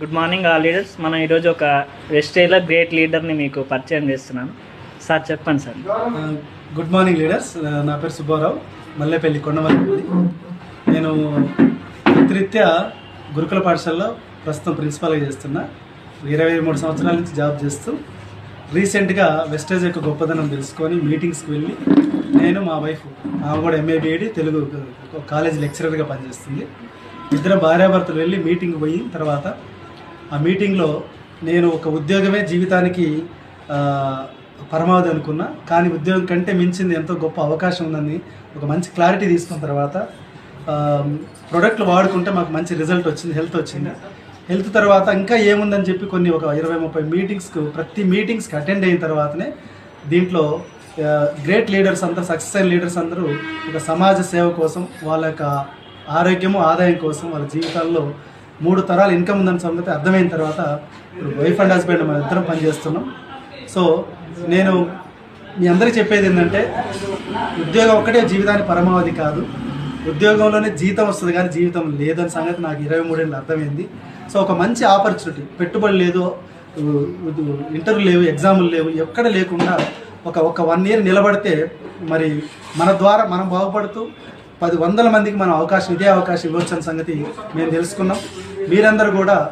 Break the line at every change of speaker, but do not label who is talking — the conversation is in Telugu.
Good morning all leaders. మనం ఈరోజు ఒక వెస్టేజ్లో గ్రేట్ లీడర్ని మీకు పరిచయం చేస్తున్నాను. సార్ చెప్పండి సార్.
Good morning leaders. నా పేరు సుబ్బారావు, మల్లేపల్లి కొండమల్లి. నేను వృత్తిరీత్యా గురుకుల పాఠశాలలో ప్రస్తుతం ప్రిన్సిపాల్గా చేస్తున్నా. 23 సంవత్సరాల నుంచి జాబ్ చేస్తూ రీసెంట్గా వెస్టేజ్ యొక్క గొప్పదనం తెలుసుకొని మీటింగ్స్కి వెళ్ళి నేను మా వైఫ్, ఆమె కూడా ఎంఏ బీఈడి తెలుగు కాలేజ్ లెక్చరర్గా పనిచేస్తుంది. ఇద్దరు భార్యాభర్తలు వెళ్ళి మీటింగ్ పోయిన తర్వాత ఆ మీటింగ్లో నేను ఒక ఉద్యోగమే జీవితానికి పరమావధి అనుకున్నా, కానీ ఉద్యోగం కంటే మించింది ఎంతో గొప్ప అవకాశం ఉందని ఒక మంచి క్లారిటీ తీసుకున్న తర్వాత ప్రొడక్ట్లు వాడుకుంటే మాకు మంచి రిజల్ట్ వచ్చింది, హెల్త్ వచ్చింది. హెల్త్ తర్వాత ఇంకా ఏముందని చెప్పి కొన్ని ఒక 20-30 మీటింగ్స్కు ప్రతి మీటింగ్స్కి అటెండ్ అయిన తర్వాతనే దీంట్లో గ్రేట్ లీడర్స్ అందరూ, సక్సెస్ అయిన లీడర్స్ అందరూ ఒక సమాజ సేవ కోసం, వాళ్ళ యొక్క ఆరోగ్యము ఆదాయం కోసం, వాళ్ళ జీవితాల్లో 3 తరాల ఇన్కమ్ ఉందని సంగతి అర్థమైన తర్వాత ఇప్పుడు వైఫ్ అండ్ హస్బెండ్ మనం ఇద్దరం పనిచేస్తున్నాం. సో నేను మీ అందరికీ చెప్పేది ఏంటంటే, ఉద్యోగం ఒక్కటే జీవితానికి పరమావధి కాదు, ఉద్యోగంలోనే జీతం వస్తుంది కానీ జీవితం లేదని సంగతి నాకు 23 ఏళ్ళు అర్థమైంది. సో ఒక మంచి ఆపర్చునిటీ, పెట్టుబడి లేదు, ఇంటర్వ్యూ లేవు, ఎగ్జాములు లేవు, ఎక్కడ లేకుండా ఒక 1 ఇయర్ నిలబడితే మరి మన ద్వారా మనం బాగుపడుతూ 10 వందల మందికి మనం ఇదే అవకాశం ఇవ్వచ్చు అనే సంగతి మేము తెలుసుకున్నాం. మీరందరూ కూడా